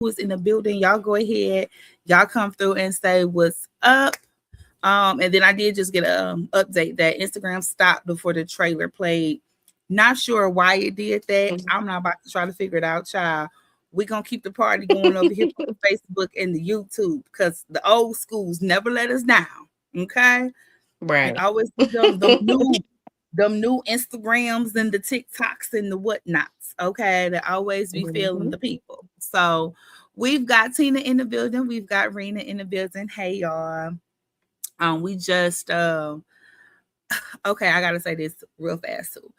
who's in the building, y'all go ahead. Y'all come through and say what's up. And then I did just get an update that Instagram stopped before the trailer played. Not sure why it did that. I'm not about to try to figure it out, child. We're gonna keep the party going over here on Facebook and the YouTube because the old schools never let us down. Okay. It Right. always be them new Instagrams and the TikToks and the whatnots. Okay. They always be feeling Mhm. the people. So we've got Tina in the building. We've got Rena in the building. Hey y'all. We just okay, I gotta say this real fast too.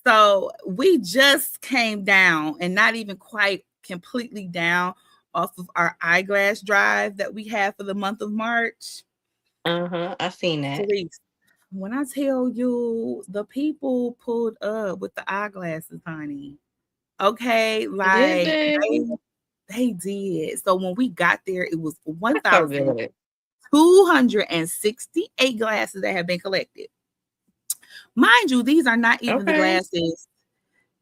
So we just came down and not even quite completely down off of our eyeglass drive that we had for the month of March. I seen that. Please, when I tell you the people pulled up with the eyeglasses, honey. Okay, Did like they? they did. So when we got there, it was That's so good. 1,268 glasses that have been collected. Mind you, these are not even the Okay. glasses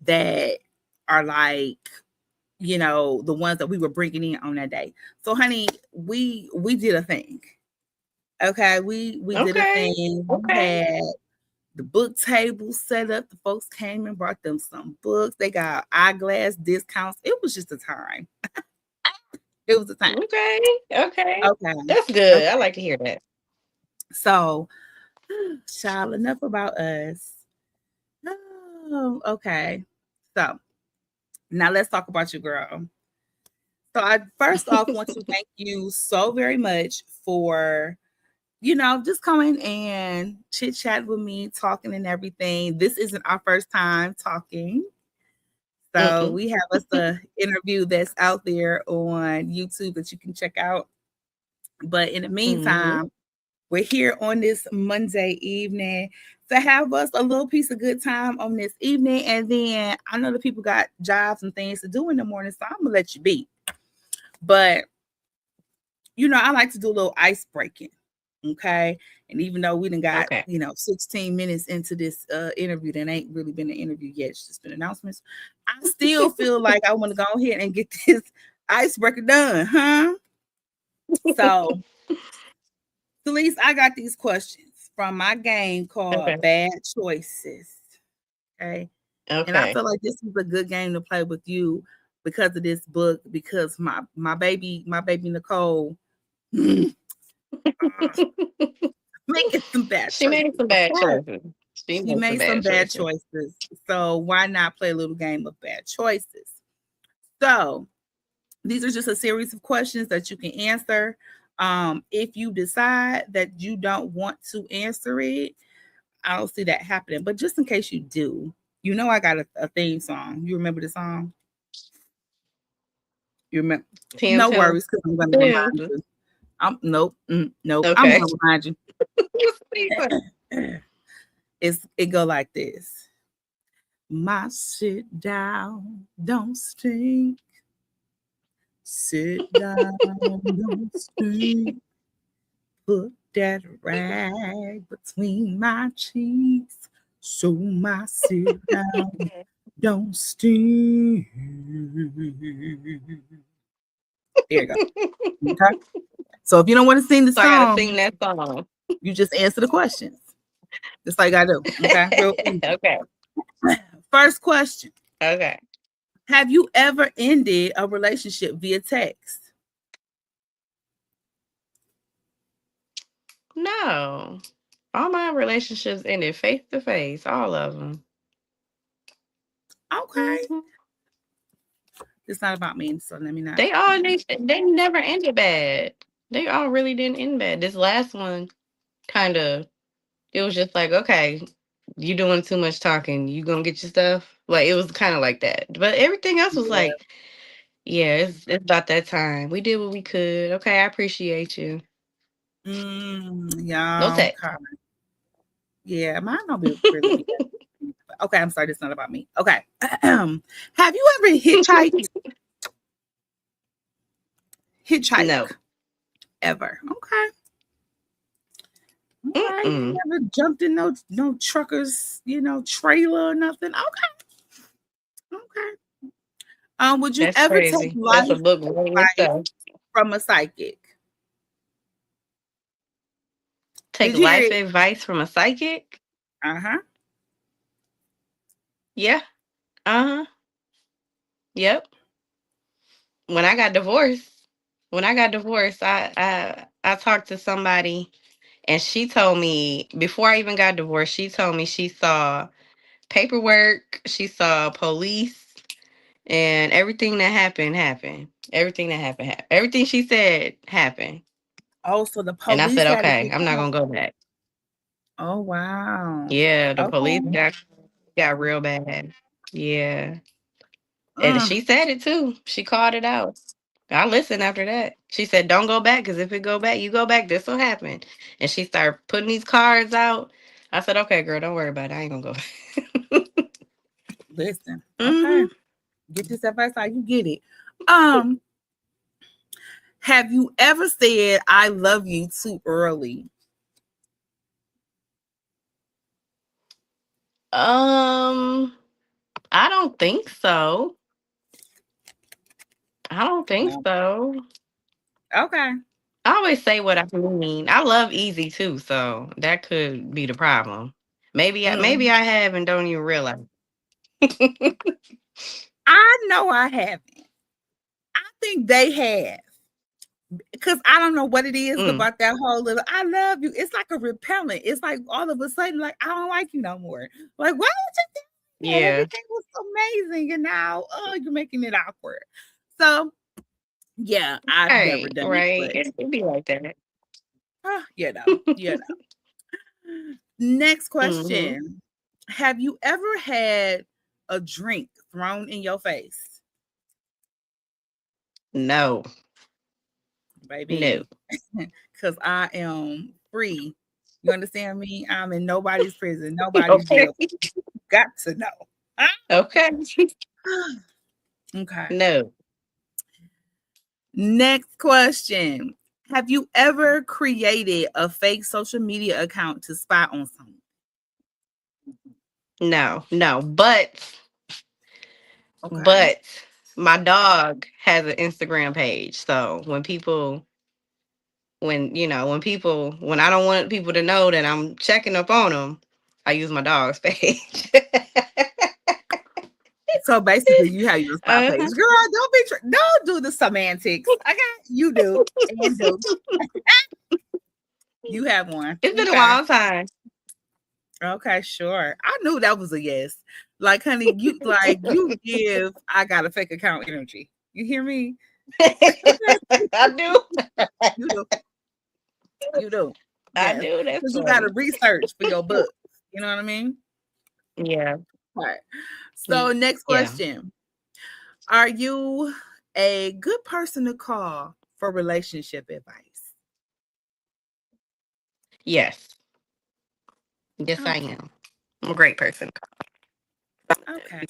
that are like, the ones that we were bringing in on that day. So honey, we did a thing. Okay, we did a Okay. thing. We Okay. had the book table set up. The folks came and brought them some books. They got eyeglass discounts. It was just a time. It was a time. Okay. Okay. Okay. That's good. I Okay. like to hear that. So, child, enough about us. Oh, okay. So now let's talk about you, girl. So I first off want to thank you so very much for, just coming and chit chat with me, talking and everything. This isn't our first time talking. So Mm-mm. we have us a interview that's out there on YouTube that you can check out. But in the Mhm. meantime, we're here on this Monday evening to have us a little piece of good time on this evening. And then I know the people got jobs and things to do in the morning, so I'm gonna let you be. But I like to do a little ice breaking. Okay. And even though we done got, Okay. 16 minutes into this interview, that ain't really been an interview yet, it's just been announcements. I still feel like I want to go ahead and get this icebreaker done, huh? So, Talese, I got these questions from my game Okay. called Bad Choices. Okay. And I Okay. feel like this is a good game to play with you because of this book, because my baby Nicole making some bad She choices. made some bad Okay. choices. She She made some made some bad bad choices. choices. So why not play a little game of bad choices? So these are just a series of questions that you can answer. If you decide that you don't want to answer it, I don't see that happening. But just in case you do, I got a theme song. You remember the song? You remember? Tim, No tell worries, because I'm going to them. remind you. Nope, nope. I'm Okay. going to remind you. What It go like this. My sit down, don't stink. Sit down, don't stink. Put that rag between my cheeks, so my sit down don't stink. There you go. Okay. So if you don't want to sing the So I gotta sing song, that song. you just answer the questions. That's all you gotta do. Okay. Real easy. Okay. First question. Okay. Have you ever ended a relationship via text? No. All my relationships ended face to face. All of them. Okay. Mhm. It's not about me, so let me not. They never ended bad. They all really didn't end bad. This last one kind of, it was just like, okay, you doing too much talking. You gonna get your stuff. Like it was kind of like that. But everything else was Yeah. like, yeah, it's about that time. We did what we could. Okay, I appreciate you. No Yeah. text. Okay. Yeah. Mine don't be really be that. Okay. I'm sorry. That's not about me. Okay. Have you ever hitchhiked? No. Hitchhike ever? Okay. All right. You Mm-mm. never jumped in no truckers, trailer or nothing. Okay. Okay. Would you That's ever take crazy. That's a life book right in advice itself. from a psychic? Take Did you hear life it? advice from a psychic? Uh-huh. Yeah. Uh-huh. Yep. When I got divorced, I talked to somebody and she told me before I even got divorced, she told me she saw paperwork, she saw police, and everything that happened. Everything she said happened. Oh, so the And I police said, had to okay, get I'm not gonna called. go back. Oh, wow. Yeah, the police Okay. got real bad. Yeah. And Mm, she said it too. She called it out. I listened after that. She said, don't go back because if it go back, you go back, this will happen. And she started putting these cards out. I said, okay, girl, don't worry about it. I ain't gonna go back. listen. Okay. hmm Get this advice how you get it. Um, have you ever said I love you too early? Um, I don't think so. I don't think No. so. Okay. I always say what I mean. I love easy too, so that could be the problem. Maybe Mm. I have and don't even realize. I know I haven't. I think they have. Because I don't know what it is Mm, about that whole little I love you. It's like a repellent. It's like all of a sudden, like, I don't like you no more. Like, why would you think that? yeah. Everything was amazing. And now, oh, you're making it awkward. So, yeah, I've never Right, done it, right. but It be like that. you know. Next hmm question. Have you ever had a drink thrown in your face? No, no. Baby, because I am free. You understand me? I'm in nobody's prison, nobody's Okay. jail. Got to know. Huh? Okay. Okay. No, Next question. Have you ever created a fake social media account to spy on someone? no, no. Okay. But my dog has an Instagram page. So when I don't want people to know that I'm checking up on them, I use my dog's page. So basically, you have your spy page, uh-huh. girl. Don't do the semantics. Okay, you do and do. You have one. It's been a Okay. long time. Okay, sure. I knew that was a yes. Like, honey, you give I got a fake account energy. You hear me? I do. You do. You do. I Yes. do. That's Because you gotta funny. research for your book. You know what I mean? Yeah. All right. So next Yeah. question. Are you a good person to call for relationship advice? Yes. Yes, I Okay. am. I'm a great person. Okay.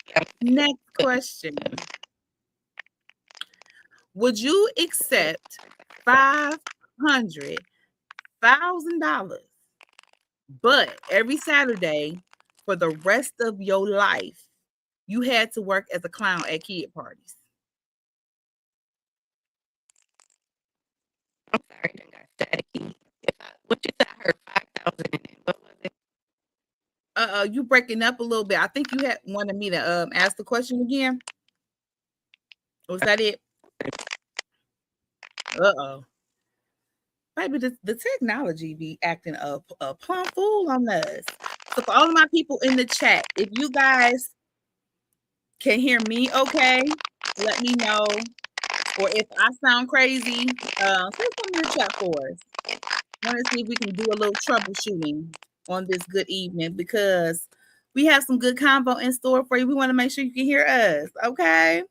Yeah. Next question. Would you accept $500,000, but every Saturday for the rest of your life, you had to work as a clown at kid parties? I'm sorry, I got staticky. What you said, I heard 5,000 in it. What was it? You breaking up a little bit. I think you had wanted me to ask the question again. Was that it? Uh-oh. Baby, the technology be acting a plumb fool on us. So for all of my people in the chat, if you guys can hear me okay, let me know. Or if I sound crazy, say something in the chat for us. Want to see if we can do a little troubleshooting on this good evening because we have some good combo in store for you. We want to make sure you can hear us. Okay.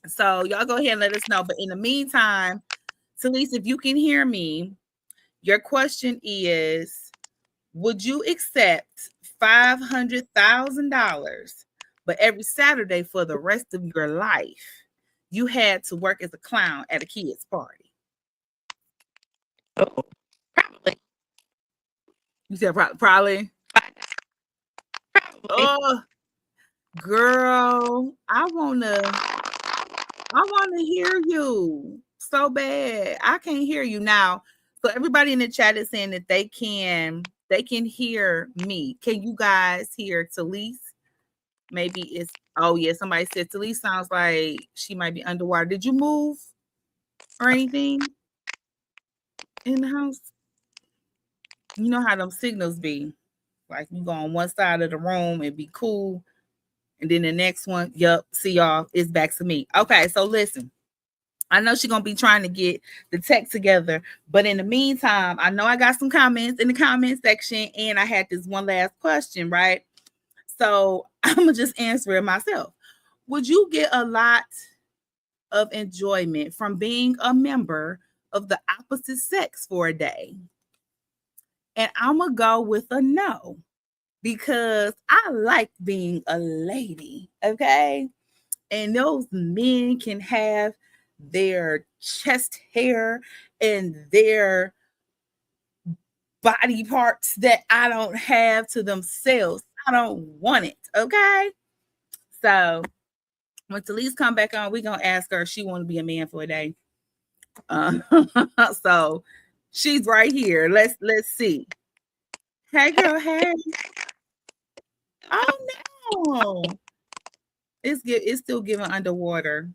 So y'all go ahead and let us know. But in the meantime, Talese, if you can hear me, your question is, would you accept $500,000, but every Saturday for the rest of your life, you had to work as a clown at a kid's party? Oh, probably. You said probably. Probably. Oh, Girl, I wanna hear you so bad. I can't hear you now. So everybody in the chat is saying that they can hear me. Can you guys hear Talese? Maybe it's oh yeah, somebody said Talese sounds like she might be underwater. Did you move or anything in the house? You know how them signals be. Like you go on one side of the room and be cool. And then the next one, yup, see y'all, it's back to me. Okay, so listen. I know she's gonna be trying to get the tech together, but in the meantime, I know I got some comments in the comment section, and I had this one last question, right? So I'm gonna just answer it myself. Would you get a lot of enjoyment from being a member of the opposite sex for a day? And I'm gonna go with a no because I like being a lady, okay? And those men can have their chest hair and their body parts that I don't have to themselves. I don't want it. Okay. So when Talese come back on, we gonna ask her if she want to be a man for a day. Uh, so she's right here. Let's see. Hey girl, hey. Oh no. It's still giving underwater.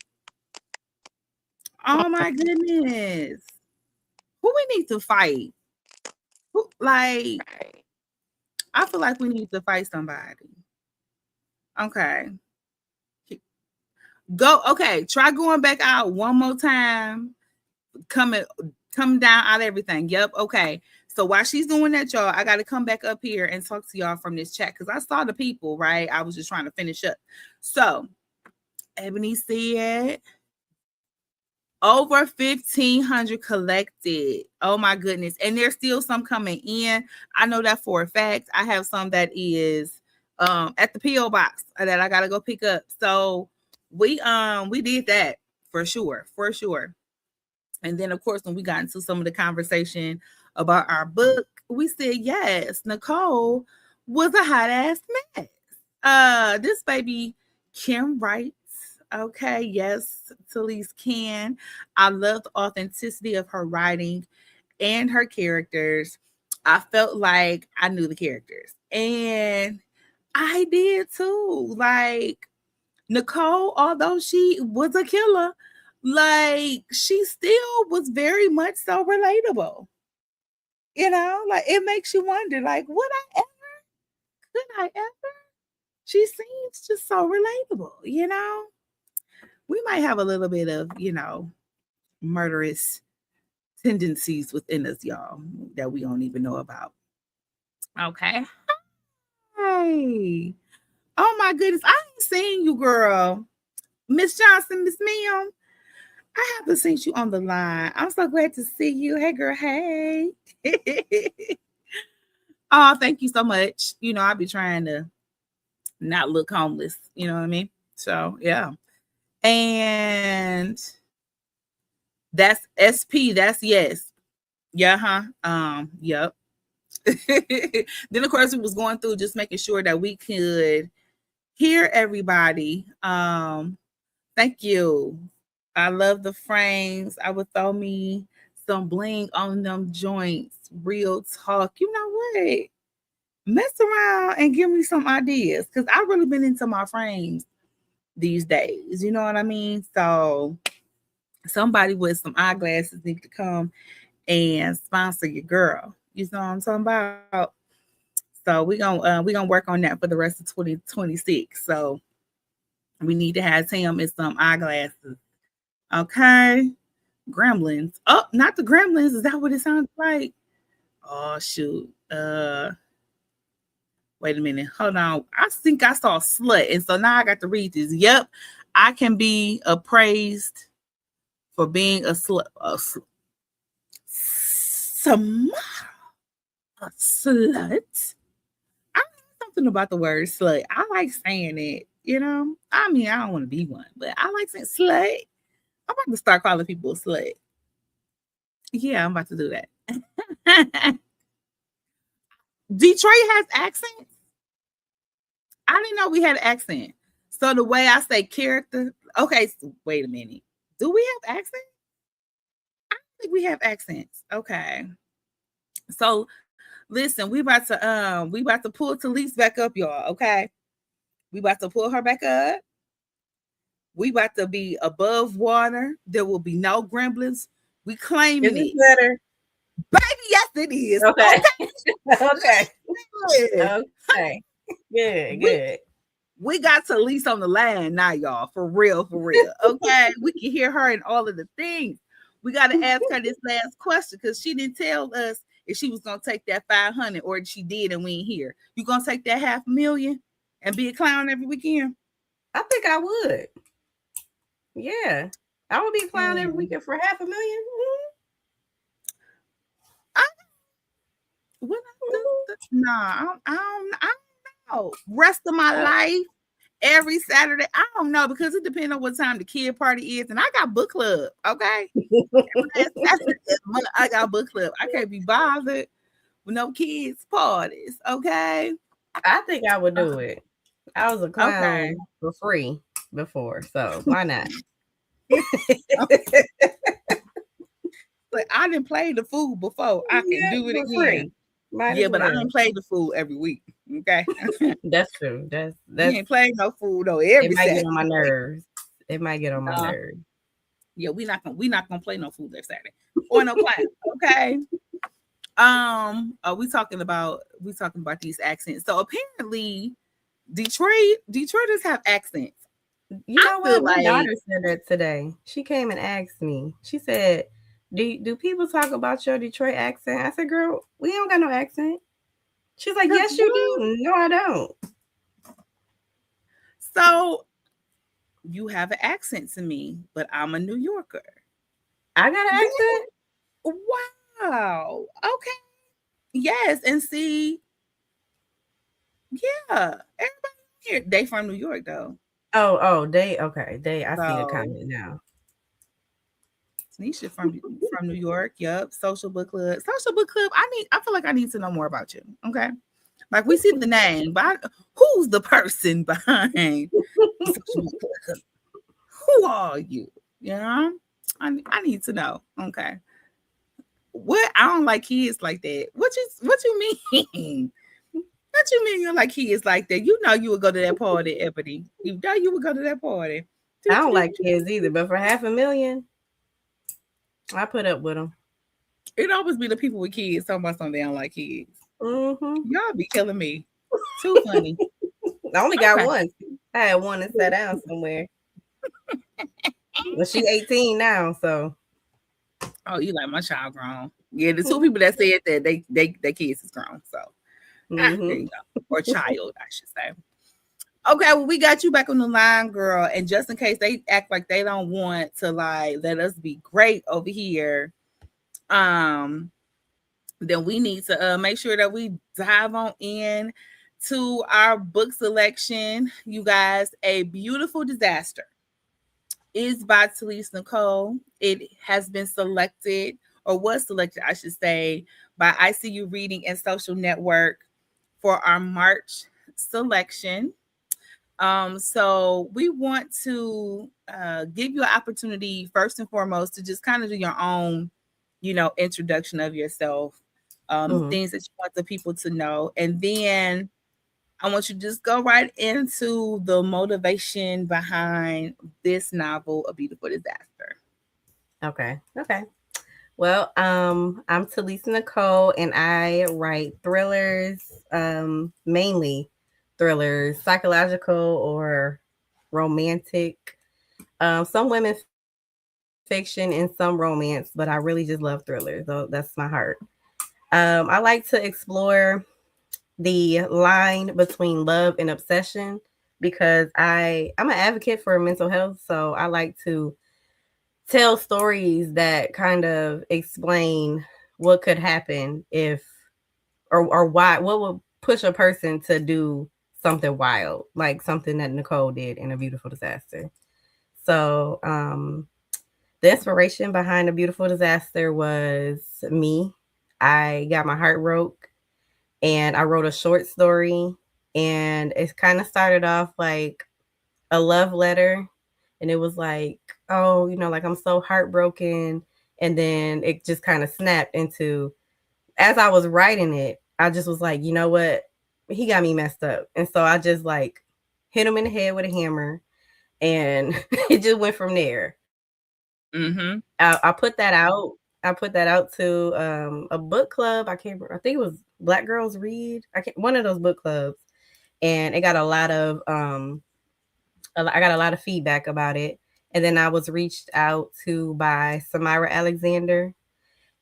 Oh my goodness. Who we need to fight? Who, like I feel like we need to fight somebody. Okay. Go okay, try going back out one more time. Coming come down out of everything. Yep. Okay. So while she's doing that, y'all, I gotta come back up here and talk to y'all from this chat because I saw the people, right? I was just trying to finish up. So Ebony said over 1,500 collected. Oh my goodness. And there's still some coming in. I know that for a fact. I have some that is at the PO box that I gotta go pick up. So we did that for sure, for sure. And then of course when we got into some of the conversation about our book, we said yes, Nicole was a hot ass mess. This baby Kim writes, okay, yes, Talese can. I love the authenticity of her writing and her characters. I felt like I knew the characters. And I did too. Like Nicole, although she was a killer, like she still was very much so relatable. You know, like it makes you wonder, like, would I ever? Could I ever? She seems just so relatable, you know? We might have a little bit of, murderous tendencies within us, y'all, that we don't even know about. Okay. Hey. Oh my goodness. I ain't seen you, girl. Miss Johnson, Miss Ma'am. I haven't seen you on the line. I'm so glad to see you. Hey, girl. Hey. Oh, thank you so much. I'll be trying to not look homeless. You know what I mean? So, yeah. And that's SP. That's yes. Yeah, huh? Yep. Then of course we was going through just making sure that we could hear everybody. Thank you. I love the frames. I would throw me some bling on them joints. Real talk. You know what? Mess around and give me some ideas because I've really been into my frames these days. You know what I mean? So somebody with some eyeglasses need to come and sponsor your girl. You know what I'm talking about? So we gonna work on that for the rest of 2026. So we need to have Tim and some eyeglasses. Okay. Gremlins. Oh, not the gremlins. Is that what it sounds like? Oh shoot. Wait a minute. Hold on. I think I saw slut. And so now I got to read this. Yep. I can be appraised for being a slut. Some a slut. I know something about the word slut. I like saying it, I mean, I don't want to be one, but I like saying slut. I'm about to start calling people a slut. Yeah, I'm about to do that. Detroit has accents. I didn't know we had an accent. So the way I say character, okay, so wait a minute. Do we have accents? I think we have accents. Okay. So listen, we about to pull Talese back up, y'all. Okay. We about to pull her back up. We about to be above water. There will be no gremlins. We Is claiming this it. better? Baby, yes, it is. Okay. Okay. Okay. Okay. Good. We Good. we got Talese on the line now, y'all. For real, for real. Okay. We can hear her and all of the things. We gotta ask her this last question because she didn't tell us if she was gonna take that 500 or she did and we ain't here. You gonna take that 500,000 and be a clown every weekend? I think I would. Yeah. I would be clown every Mm. weekend for 500,000. I, what nah, I don't know. Rest of my Uh, life, every Saturday. I don't know because it depends on what time the kid party is. And I got book club, okay? Every last Saturday, I got book club. I can't be bothered with no kids' parties, okay? I think I would do it. I was a Okay. clown for free before, so why not? But I didn't play the fool before. I can Yeah, do it for again. free. Might Yeah, as but I well. ain't played the fool every week. Okay. That's true. We That's ain't playing no fool though it every might get on my Saturday. nerves. It might get on my Nah. nerves. Yeah, we not gonna play no fool every Saturday. Or no clown. Okay. Are we talking about these accents? So apparently Detroiters have accents. You I know feel what? My like daughter said that today. She came and asked me. She said, "Do people talk about your Detroit accent?" I said, "Girl, we don't got no accent." She's like, cause "Yes, you what? do." No, I don't. So you have an accent to me, but I'm a New Yorker. I got an accent. Wow. Okay. Yes, and see, yeah, everybody here they from New York though. Oh, they okay. They I see the So comment now. Tanisha from New York. Yep. Social book club. Social book club. I feel like I need to know more about you. Okay. Like we see the name, but who's the person behind the social book club? Who are you? You know? I need to know. Okay. What I don't like kids like that. What you mean? What you mean you like kids like that? You know you would go to that party, Ebony. You know you would go to that party. I don't like kids either, but for 500,000, I put up with them. It always be the people with kids talking about something they don't like kids. Mm-hmm. Y'all be killing me. Too funny. I only got Okay. one. I had one that sat down somewhere. Well, she's 18 now, so Oh, you like my child grown. Yeah, the two people that said that they kids is grown. So there mm-hmm. you go. Or child, I should say. Okay, well, we got you back on the line, girl. And just in case they act like they don't want to like let us be great over here, um, then we need to make sure that we dive on in to our book selection. You guys, A Beautiful Disaster is by Talese Nicole. It has been selected, or was selected, I should say, by EyeCU Reading and Social Network for our March selection. So we want to give you an opportunity, first and foremost, to just kind of do your own, introduction of yourself, Mm-hmm. things that you want the people to know, and then I want you to just go right into the motivation behind this novel, A Beautiful Disaster. Okay. Well, I'm Talese Nicole, and I write thrillers, mainly thrillers, psychological or romantic, some women fiction and some romance, but I really just love thrillers. So that's my heart. I like to explore the line between love and obsession because I'm an advocate for mental health, so I like to tell stories that kind of explain what could happen if or why what would push a person to do something wild, like something that Nicole did in A Beautiful Disaster. So, the inspiration behind A Beautiful Disaster was me. I got my heart broke and I wrote a short story, and it kind of started off like a love letter, and it was like, oh, like I'm so heartbroken, and then it just kind of snapped into, as I was writing it, I just was like, you know what, he got me messed up, and so I just like hit him in the head with a hammer, and it just went from there. Mm-hmm. I put that out. I put that out to a book club. I can't. I think it was Black Girls Read. I can't. One of those book clubs, and it got a lot of I got a lot of feedback about it. And then I was reached out to by Samira Alexander,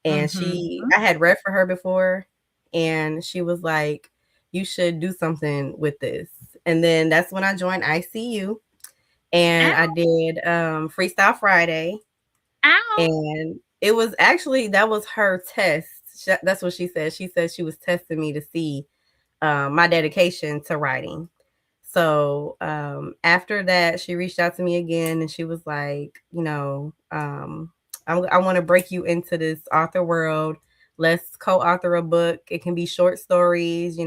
and Mm-hmm. I had read for her before, and she was like, "You should do something with this." And then that's when I joined EyeCU, and I Ow, did Freestyle Friday, ow. and it was actually, that was her test. That's what she said. She said she was testing me to see my dedication to writing. So after that, she reached out to me again, and she was like, I want to break you into this author world. Let's co-author a book. It can be short stories.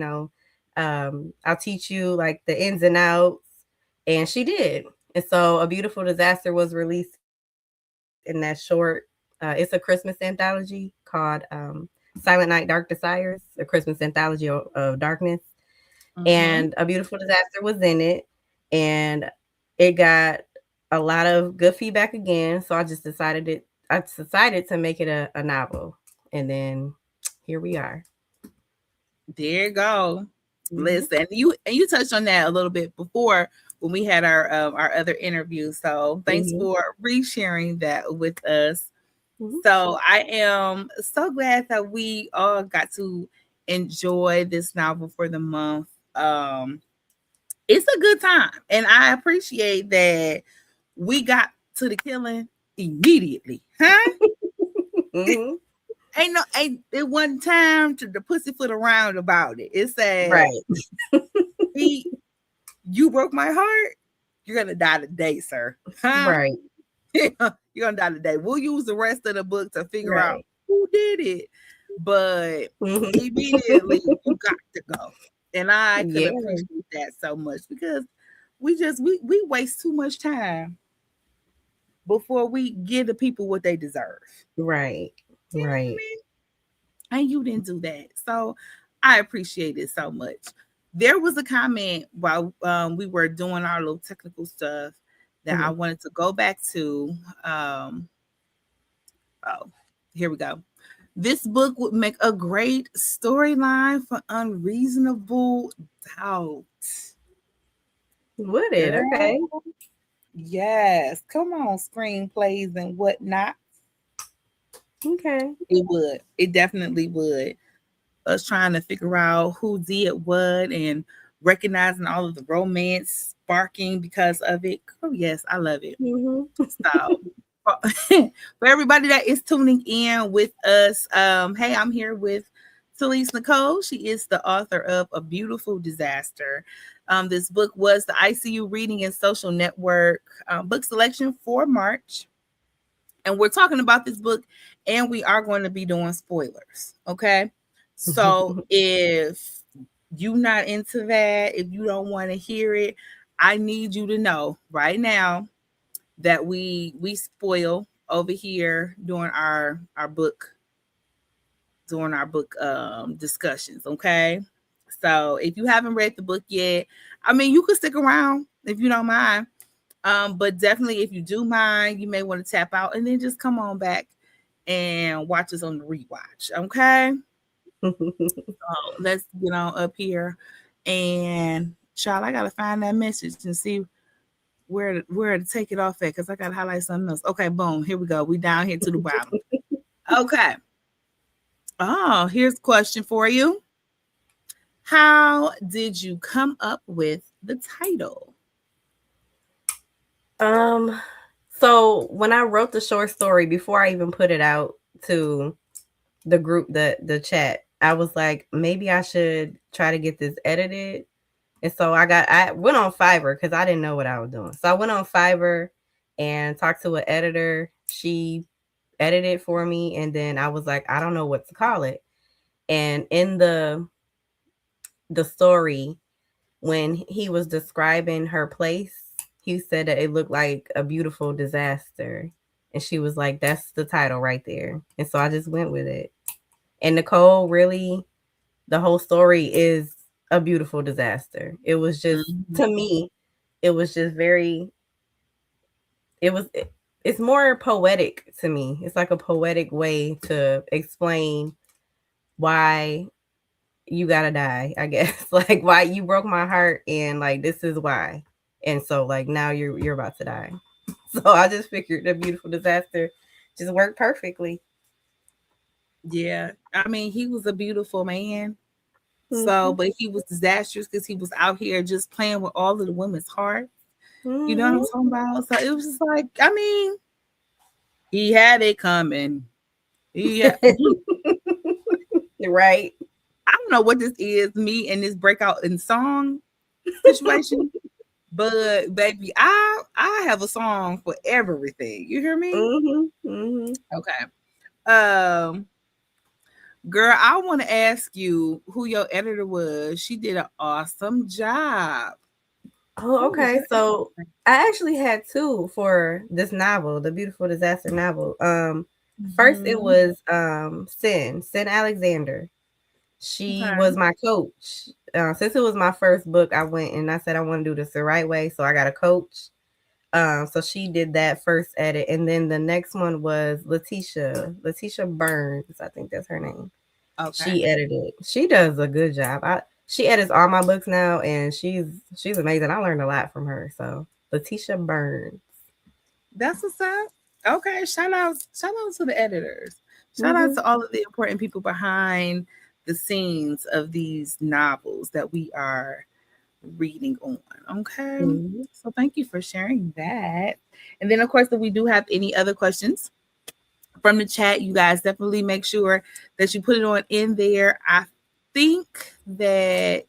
I'll teach you like the ins and outs. And she did. And so A Beautiful Disaster was released in that short. It's a Christmas anthology called Silent Night, Dark Desires, a Christmas anthology of darkness. And A Mm-hmm. Beautiful Disaster was in it, and it got a lot of good feedback again. So I decided to make it a novel, and then here we are. There you go. Mm-hmm. Listen, you touched on that a little bit before when we had our other interview. So thanks Mm-hmm. for resharing that with us. Mm-hmm. So I am so glad that we all got to enjoy this novel for the month. It's a good time, and I appreciate that we got to the killing immediately, huh? Mm-hmm. Ain't it one time to the pussyfoot around about it. It said, Right. "He, you broke my heart. You're gonna die today, sir. Huh? Right. You're gonna die today. We'll use the rest of the book to figure out Right. who did it, but Mm-hmm. immediately you got to go." And I could Yeah. appreciate that so much because we waste too much time before we give the people what they deserve. Right. You know what I Right. mean? And you didn't do that. So I appreciate it so much. There was a comment while we were doing our little technical stuff that I Mm-hmm. wanted to go back to. Um, oh, here we go. This book would make a great storyline for unreasonable doubt. Would it? Girl, Okay. yes. Come on, screenplays and whatnot. Okay. It would. It definitely would. Us trying to figure out who did what and recognizing all of the romance sparking because of it. Oh yes, I love it. Mm-hmm. So for everybody that is tuning in with us, hey, I'm here with Talese Nicole. She is the author of A Beautiful Disaster. This book was the EyeCU Reading and Social Network book selection for March, and we're talking about this book, and we are going to be doing spoilers. Okay, so if you not into that, if you don't want to hear it, I need you to know right now that we spoil over here during our book discussions. Okay, so if you haven't read the book yet, I mean, you can stick around if you don't mind. But definitely, if you do mind, you may want to tap out and then just come on back and watch us on the rewatch. Okay. So let's get on up here. And child, I gotta find that message and see where to take it off at because I gotta highlight something else. Okay, boom. Here we go. We down here to the bottom. Okay. Oh, here's a question for you. How did you come up with the title? Um, so when I wrote the short story, before I even put it out to the group, the chat, I was like, maybe I should try to get this edited. And so I went on Fiverr because I didn't know what I was doing. So I went on Fiverr and talked to an editor. She edited it for me, and then I was like, I don't know what to call it. And in the story, when he was describing her place, he said that it looked like a beautiful disaster. And she was like, that's the title right there. And so I just went with it. And Nicole really, the whole story is a beautiful disaster. It was just, to Mhm. me, it was just very, it was, it's more poetic to me. It's like a poetic way to explain why you gotta die, I guess. Like why you broke my heart and like this is why. And so like now you're about to die. So I just figured the beautiful disaster just worked perfectly. Yeah. I mean, he was a beautiful man. So, Mhm. but he was disastrous because he was out here just playing with all of the women's hearts. You know what I'm Mhm. talking about? So it was just like, I mean, he had it coming. Right. I don't know what this is, me and this breakout in song situation, but baby, I have a song for everything. You hear me? Mhm. Mhm. Okay. Um, girl, I want to ask you who your editor was. She did an awesome job. Oh, Who was okay. your So editor? I actually had two for this novel, the beautiful disaster novel. First it Mhm. was Sin Alexander. She Okay. was my coach. Since it was my first book, I went and I said I want to do this the right way, so I got a coach. So she did that first edit, and then the next one was Letitia Burns, I think that's her name. Okay. She edited. She does a good job. She edits all my books now, and she's amazing. I learned a lot from her. So Letitia Burns. That's what's up. Okay. Shout out to the editors. Shout out Hmm. to all of the important people behind the scenes of these novels that we are reading on. Okay. Hmm. So thank you for sharing that. And then, of course, if we do have any other questions from the chat, you guys definitely make sure that you put it on in there. I think that,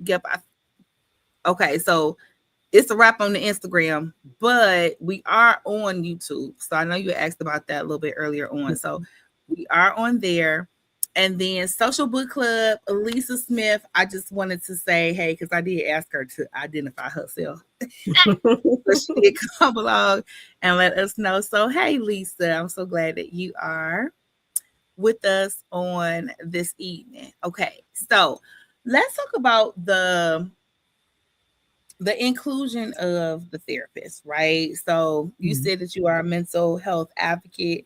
yep. Okay. So it's a wrap on the Instagram, but we are on YouTube. So I know you asked about that a little bit earlier on. So we are on there. And then Social Book Club, Elisa Smith. I just wanted to say, hey, because I did ask her to identify herself. So she did come along and let us know. So, hey, Lisa, I'm so glad that you are with us on this evening. Okay, so let's talk about the inclusion of the therapist, right? So you said that you are a mental health advocate,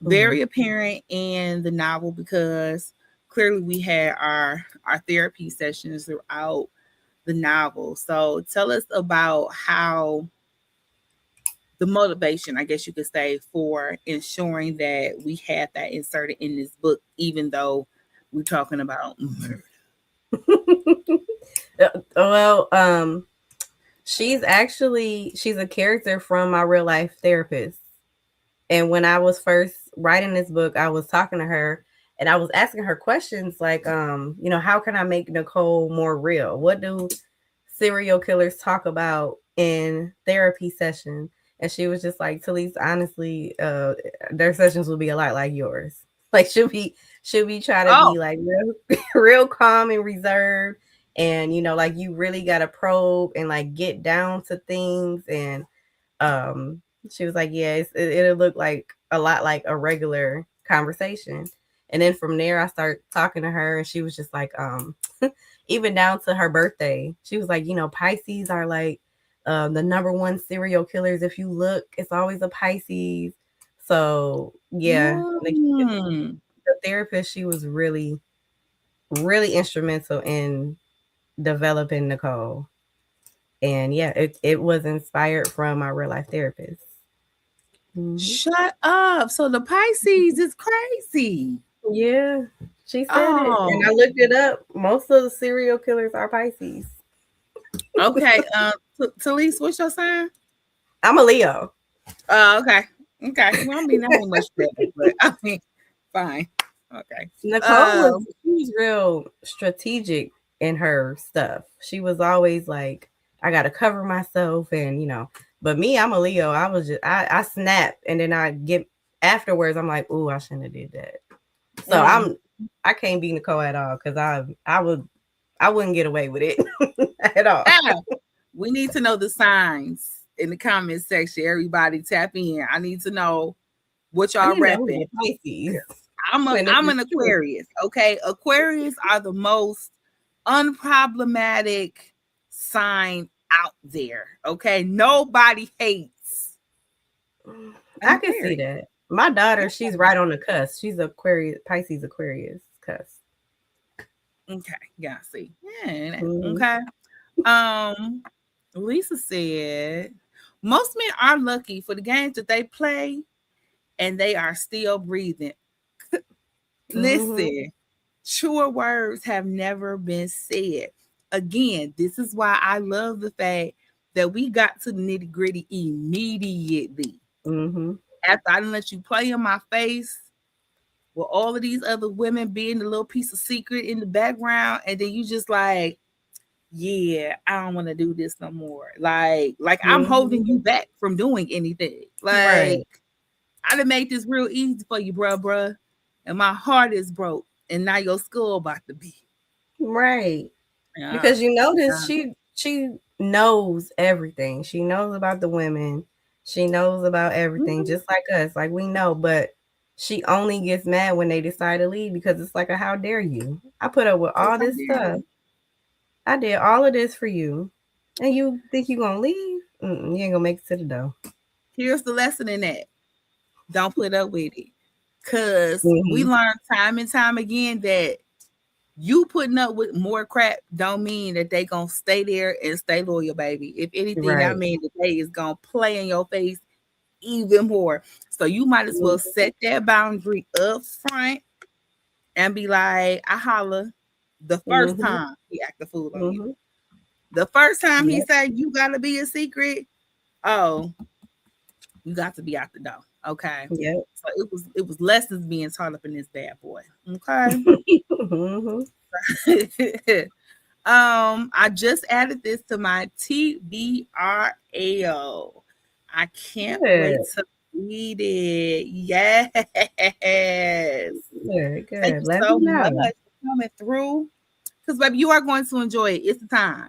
Hmm. very apparent in the novel because clearly we had our therapy sessions throughout the novel. So tell us about how the motivation, I guess you could say, for ensuring that we had that inserted in this book, even though we're talking about murder. Well, she's a character from my real life therapist. And when I was first writing this book, I was talking to her and I was asking her questions like, how can I make Nicole more real? What do serial killers talk about in therapy sessions? And she was just like, Talese, honestly, their sessions will be a lot like yours. Like should be try to Oh, be like real, real calm and reserved. And like you really gotta probe and like get down to things. And um she was like, yeah, it'll look like a lot like a regular conversation. And then from there I start talking to her and she was just like, even down to her birthday, she was like, Pisces are like the number one serial killers. If you look, it's always a Pisces. So yeah, mm. the therapist, she was really really instrumental in developing Nicole. And yeah, it was inspired from my real life therapist. Mhm. Shut up. So the Pisces is crazy. Yeah, she said it, and I Oh, looked it up. Most of the serial killers are Pisces. okay. Talise, what's your sign? I'm a Leo. Okay. Okay. Well, I mean, that ain't much better, but I mean, fine. Okay. Nicole was Um, she was real strategic in her stuff. She was always like, I gotta cover myself, and But me, I'm a Leo. I was just I snap, and then I get afterwards. I'm like, ooh, I shouldn't have did that. So mm. I can't be Nicole at all because I wouldn't get away with it at all. Ah, We need to know the signs in the comment section. Everybody tap in. I need to know what I y'all need to know repping. the Pisces. I'm an Aquarius. Okay. Aquarius are the most unproblematic sign out there. Okay. Nobody hates an I can see Aquarius. that. My daughter, Yeah. she's right on the cusp. She's Aquarius, Pisces, Aquarius cusp. Okay. Yeah. See. Yeah. Mm-hmm. Okay. Um, Lisa said most men are lucky for the games that they play and they are still breathing. Mm-hmm. Listen, truer words have never been said. Again, this is why I love the fact that we got to the nitty gritty immediately. Mm-hmm. After I didn't let you play in my face with all of these other women being the little piece of secret in the background, and then you just like, yeah, I don't want to do this no more. Like I'm Mm-hmm. holding you back from doing anything. Right. Like I done made this real easy for you, bruh. And my heart is broke. And now your skull about to be. Right. Yeah. Because you notice Yeah. she knows everything. She knows about the women. She knows about everything, Mhm. just like us. Like we know, but she only gets mad when they decide to leave because it's like a how dare you? I put up with Yes, all I this stuff. do. I did all of this for you, and you think you gonna leave? You ain't gonna make it to the door. Here's the lesson in that. Don't put up with it. Cause we Hmm. learn time and time again that you putting up with more crap don't mean that they gonna stay there and stay loyal, baby. If anything, that Right. means that they is gonna play in your face even more. So you might as well set that boundary up front and be like, I holla the first Mm-hmm. time he act a fool on you. Mm-hmm. The first time he Yep. said you gotta be a secret, oh, you got to be out the door. Okay. Yep. So it was lessons being taught up in this bad boy. Okay. Hmm. I just added this to my TBRL. I can't wait Good. to read it. Yes. Good. Thank Good. you Let me so much know. for coming through. Because, baby, you are going to enjoy it. It's the time.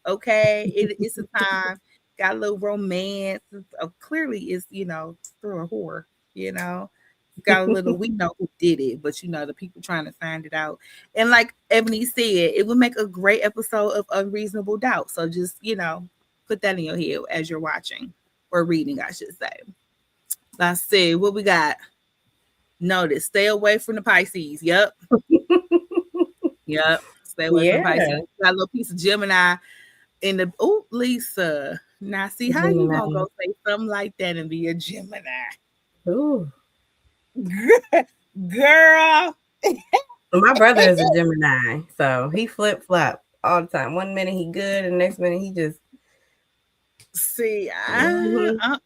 Okay? It's the time. Got a little romance. Clearly, it's, through a horror, you know? Got a little, we know who did it, but, the people trying to find it out. And like Ebony said, it would make a great episode of Unreasonable Doubt. So just, put that in your head as you're watching or reading, I should say. Let's see what we got. Notice, stay away from the Pisces. Yep. Yep. Stay away from the Pisces. Yeah. Got a little piece of Gemini in the Lisa. Now see how you gonna Gemini. go say something like that and be a Gemini. Ooh. Girl. My brother is a Gemini, so he flip flop all the time. One minute he good, and the next minute he just. See, Hmm. okay,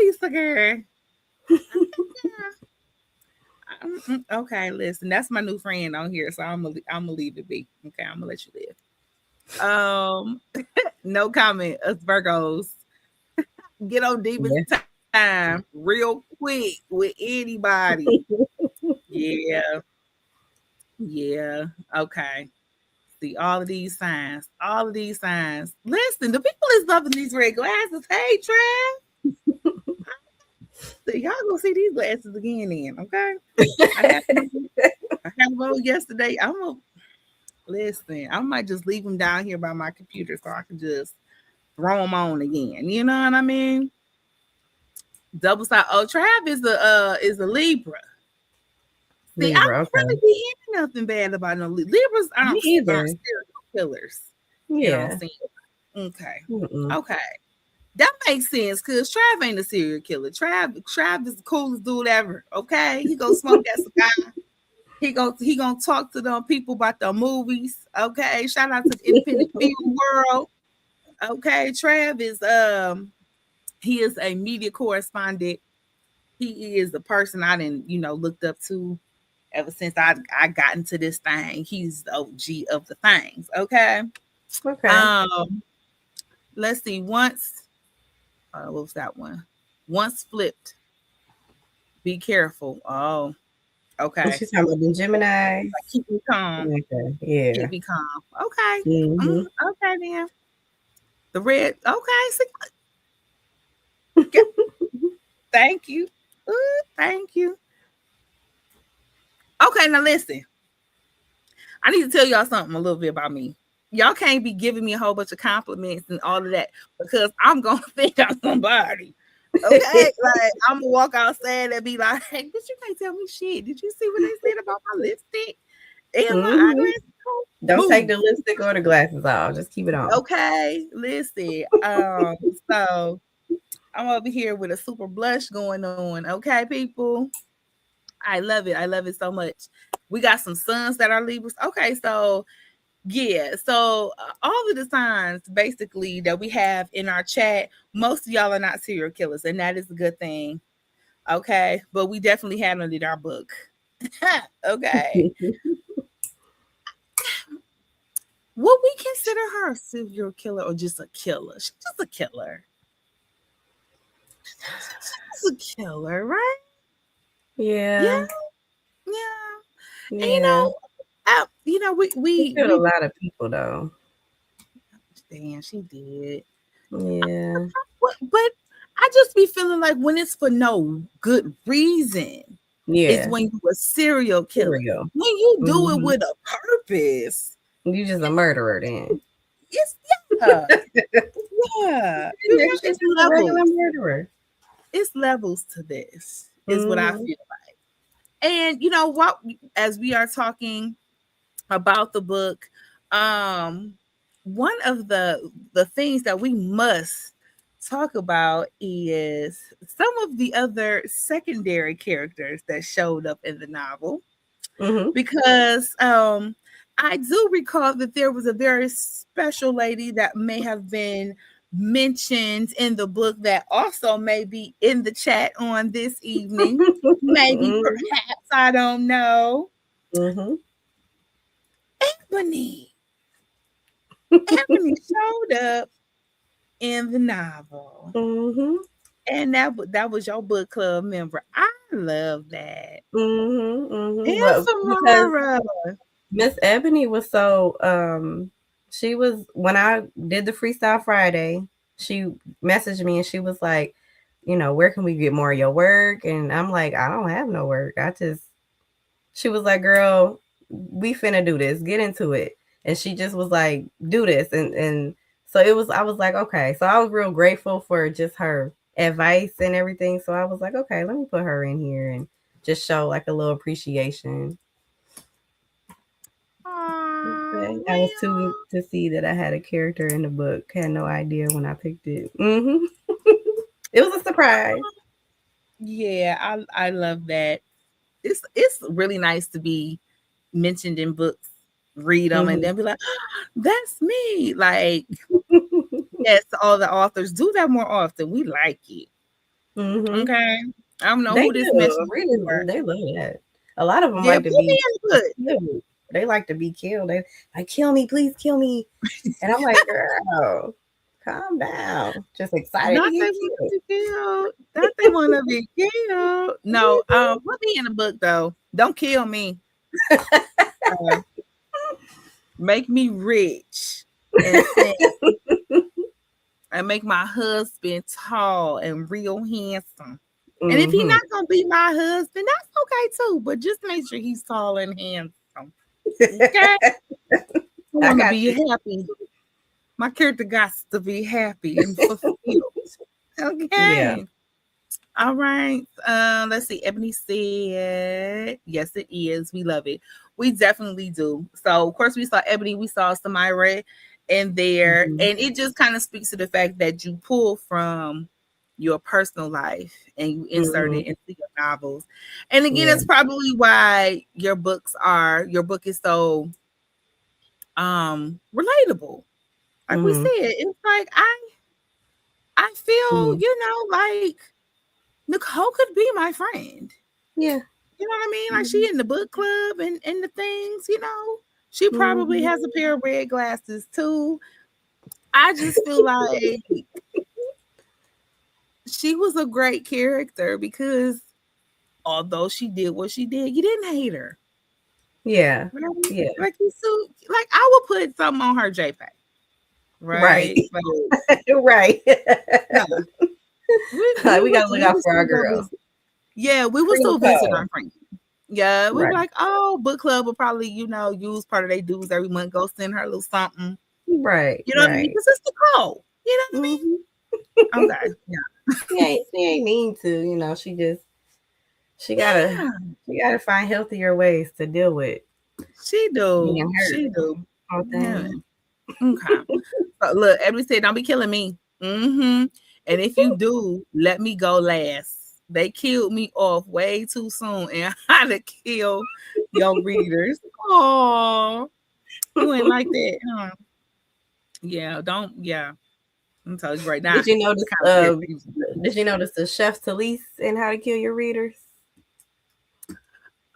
Lisa girl. Okay, listen, that's my new friend on here, so I'm gonna leave it be. Okay, I'm gonna let you live. No comment. Us Virgos get on demon Yeah. time real quick with anybody. Yeah, yeah. Okay. See all of these signs. All of these signs. Listen, the people is loving these red glasses. Hey, Trav. So y'all gonna see these glasses again then, okay? I had I had one yesterday. I'm gonna listen. I might just leave them down here by my computer so I can just throw them on again. You know what I mean? Double side. Oh, Trav is a Libra. See, I Libra. don't Okay. really be hearing nothing bad about no Libras. Me Aren't either. serial killers. You know what I'm Yeah. saying? Okay. Mm-mm. Okay. That makes sense because Trav ain't a serial killer. Trav is the coolest dude ever. Okay, he gonna smoke that cigar. He gonna talk to them people about the movies. Okay, shout out to the independent film world. Okay, Trav is he is a media correspondent. He is the person I didn't looked up to ever since I got into this thing. He's the OG of the things. Okay. Okay. Um, let's see. What was that one? Once flipped. Be careful. Oh, okay. She's talking about the Gemini. Like, keep me calm. Okay. Yeah. Keep me calm. Okay. Mm-hmm. Okay then. The red. Okay. Thank you. Thank you. Okay, now listen. I need to tell y'all something a little bit about me. Y'all can't be giving me a whole bunch of compliments and all of that because I'm gonna think I'm somebody. Okay, like I'm gonna walk outside and be like, "Hey, bitch, you can't tell me shit. Did you see what they said about my lipstick and my Mhm. eyeglasses? Don't take Move." the lipstick or the glasses off. Just keep it on. Okay, listen. So I'm over here with a super blush going on. Okay, people. I love it. I love it so much. We got some sons that are Libras. Okay, so yeah, so all of the signs basically that we have in our chat, most of y'all are not serial killers, and that is a good thing. Okay, but we definitely handled it our book. Okay, would we consider her a serial killer or just a killer? She's just a killer. She's a killer, right? Yeah, Yeah. yeah. And Yeah. we She killed a we lot of people though. damn, she did. Yeah. But I just be feeling like when it's for no good reason, it's Yeah. when you a serial killer. Cereal. When you do it Mhm. with a purpose, You just a murderer then. it's yeah, yeah. You Maybe know, she's just a regular murderer. it's levels to this, is what I Mhm. feel like. And you know what? As we are talking about the book, um, one of the things that we must talk about is some of the other secondary characters that showed up in the novel Mhm. because I do recall that there was a very special lady that may have been mentioned in the book that also may be in the chat on this evening. Maybe, Mhm. perhaps, I don't know. Mhm. Ebony. Ebony showed up in the novel. Mhm. And that was your book club member. I love that. Mhm. Mhm. And But because Samara. Miss Ebony was so she was when I did the freestyle Friday, she messaged me and she was like, where can we get more of your work? And I'm like, I don't have no work. She was like, girl, we finna do this. Get into it. And she just was like, do this. And so I was like, okay. So I was real grateful for just her advice and everything. So I was like, okay, let me put her in here and just show like a little appreciation. Oh, Okay. I was too to see that I had a character in the book. Had no idea when I picked it. It was a surprise. yeah, I love that. It's really nice to be mentioned in books, read them, and hmm then be like, that's me. Like, yes, all the authors do that more often. We like it. hmm Okay. I don't know They who this do. message is Really, for. they love that. A lot of them Yeah, like to put me be in the book. killed. They like to be killed. They like, kill me, please kill me. And I'm like, girl, calm down. Just excited to Not they get want to killed. be killed. Not they want to be killed. No, put me in the book though. Don't kill me. Uh, make me rich and sing and make my husband tall and real handsome. And if he's hmm not gonna be my husband, that's okay too. But just make sure he's tall and handsome. Okay? I I want to got be you. happy. My character got to be happy and fulfilled. Yeah. Okay. All right. Let's see. Ebony said, yes, it is. We love it. We definitely do. So, of course, we saw Ebony, we saw Samira in there, hmm and it just kind of speaks to the fact that you pull from your personal life and you insert hmm it into your novels. And again, Yeah. it's probably why your book is so relatable. Like we hmm said, it's like I feel, hmm like Nicole could be my friend. Yeah. You know what I mean? Like she hmm in the book club and the things. She probably hmm has a pair of red glasses too. I just feel like she was a great character because although she did what she did, you didn't hate her. Yeah. Right? Yeah. Like you so like I would put something on her JPEG. Right. right? But Right. yeah, we We was gotta look we out was for our still go girls. visit. Yeah, we would Free still visit Nicole. our friends. Yeah, we were Right. like, oh, book club will probably, use part of their dues every month. Go send her a little something. Right. You know what I mean? Right. Because it's the call. You know what Hmm. I mean? Okay. Yeah. She ain't mean to, she gotta Yeah. she gotta find healthier ways to deal with She do. being hurt. She do. All Yeah. things. Okay. So look, every said, don't be killing me. Mm-hmm. And if you do, let me go last. They killed me off way too soon and how to kill your readers. Oh, you ain't like that. Huh? Yeah, don't. Yeah, I'm telling you right now. Did you It's notice? kind of weird for you to do. Did you notice the chef Talese and How to Kill Your Readers?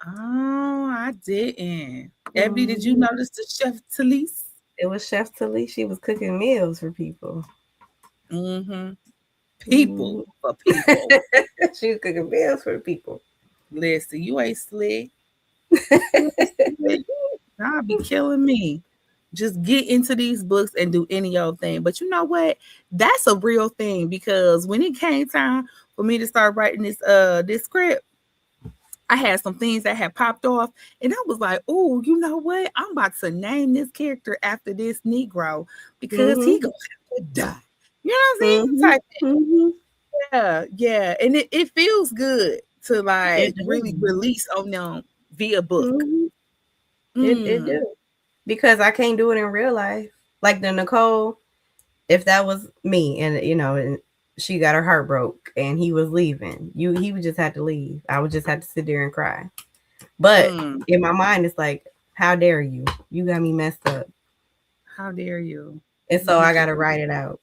Oh, I didn't. Ebony, did you Mhm. notice the chef Talese? It was Chef Talese. She was cooking meals for people. Mm-hmm. People Mhm. for people. She was cooking meals for people. Listen, you ain't slick. You ain't slick. Y'all be killing me. Just get into these books and do any old thing. But you know what? That's a real thing because when it came time for me to start writing this script, I had some things that had popped off, and I was like, "Oh, you know what? I'm about to name this character after this Negro because he Mhm. gonna have to die." You know what I'm saying? Mhm. Type Mhm. yeah, yeah, and it feels good to It like really does. release on them via book. Mhm. It Mm, do because I can't do it in real life. Like the Nicole, if that was me, and and she got her heart broke, and he was leaving, he would just have to leave. I would just have to sit there and cry. But mm. in my mind, it's like, how dare you? You got me messed up. How dare you? And so You I just gotta write it out.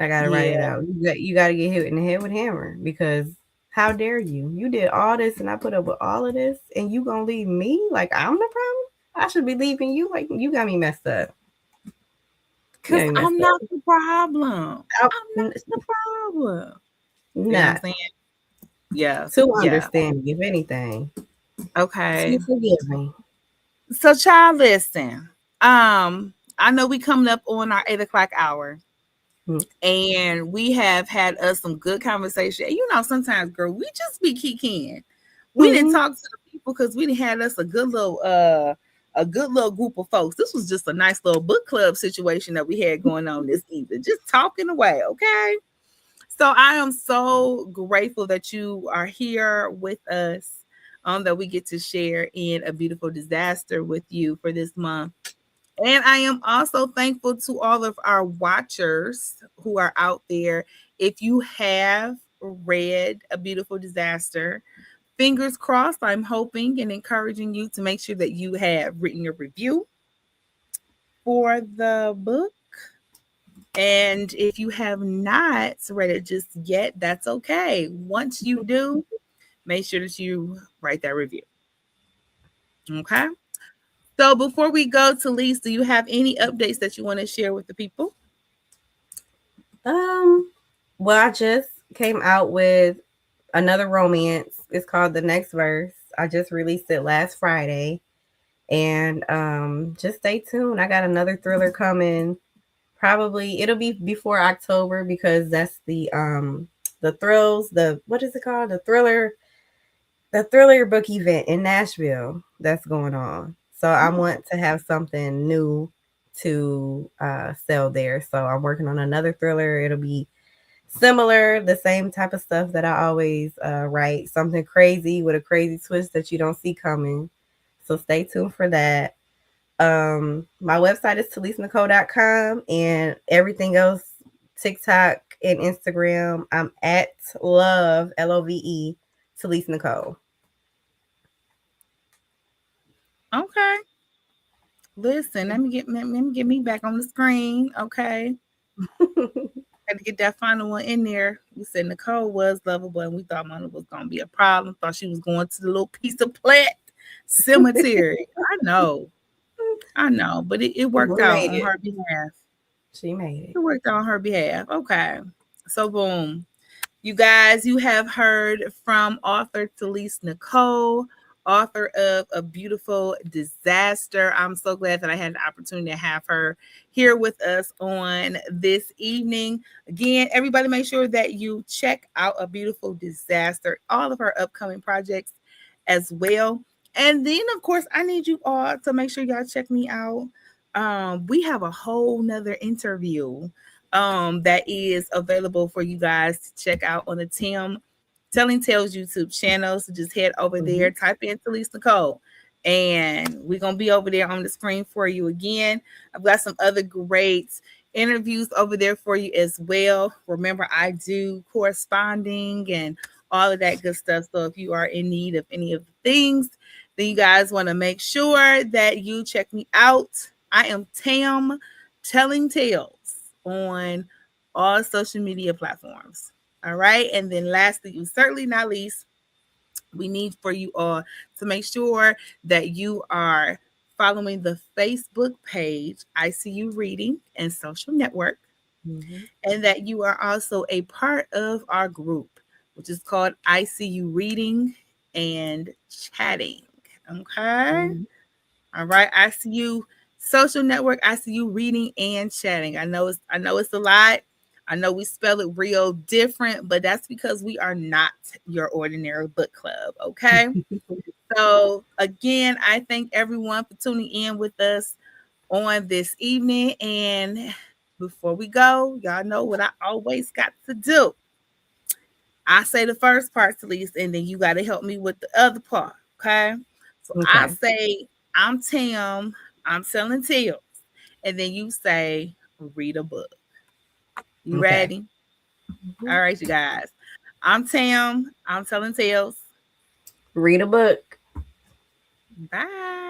I gotta write it yeah. out. You gotta get hit in the head with a hammer because how dare you? You did all this and I put up with all of this and you gonna leave me like I'm the problem? I should be leaving you like you got me messed up. You Cause got me messed I'm up. not the problem. I'm not N- the problem. You know what I'm Not saying? Yeah, too yeah. understanding, if anything. Okay. Too forgiving. So child listen. I know we coming up on our 8 o'clock hour. And we have had us some good conversation. You know, sometimes, girl, we just be kikiing. We didn't Mm-hmm. talk to the people because we didn't had us a good little group of folks. This was just a nice little book club situation that we had going on this evening, just talking away, okay? So I am so grateful that you are here with us, that we get to share in a beautiful disaster with you for this month. And I am also thankful to all of our watchers who are out there. If you have read A Beautiful Disaster, fingers crossed, I'm hoping and encouraging you to make sure that you have written your review for the book. And if you have not read it just yet, that's okay. Once you do, make sure that you write that review. Okay. So before we go to Lise, do you have any updates that you want to share with the people? Um, well, I just came out with another romance. It's called The Next Verse. I just released it last Friday. And just stay tuned. I got another thriller coming. Probably it'll be before October because that's the thrills, the what is it called? The thriller book event in Nashville that's going on. So I want to have something new to sell there. So I'm working on another thriller. It'll be similar, the same type of stuff that I always write. Something crazy with a crazy twist that you don't see coming. So stay tuned for that. My website is talesenicole.com and everything else, TikTok and Instagram. I'm at love, Talese Nicole. Okay. Listen, let me get me back on the screen. Okay. Had to get that final one in there. We said Nicole was lovable, and we thought Mona was gonna be a problem. Thought she was going to the little piece of plant cemetery. I know, but it worked We out made on it. her behalf. She made it. It worked out on her behalf. Okay. So boom. You guys, you have heard from author Talese Nicole author of A Beautiful Disaster. I'm so glad that I had the opportunity to have her here with us on this evening. Again, everybody make sure that you check out A Beautiful Disaster, all of her upcoming projects as well. And then, of course, I need you all to make sure y'all check me out. We have a whole nother interview that is available for you guys to check out on the Telling Tales YouTube channel. So just head over Mm-hmm. there, type in Talese Nicole, and we're gonna be over there on the screen for you again. I've got some other great interviews over there for you as well. Remember, I do corresponding and all of that good stuff. So if you are in need of any of the things, then you guys want to make sure that you check me out. I am Tam Telling Tales on all social media platforms. All right. And then lastly, you certainly not least, we need for you all to make sure that you are following the Facebook page, EyeCU Reading and Social Network, Mm-hmm. and that you are also a part of our group, which is called EyeCU Reading and Chatting. Okay. Mm-hmm. All right. EyeCU Social Network, EyeCU Reading and Chatting. I know it's a lot. I know we spell it real different, but that's because we are not your ordinary book club. Okay. So again, I thank everyone for tuning in with us on this evening. And before we go, y'all know what I always got to do. I say the first part, Talise, and then you got to help me with the other part. Okay. So I Okay. say, I'm Tim, I'm selling tales. And then you say, read a book. You Okay. ready? Mm-hmm. All right, you guys. I'm Tam, I'm telling tales. Read a book. Bye.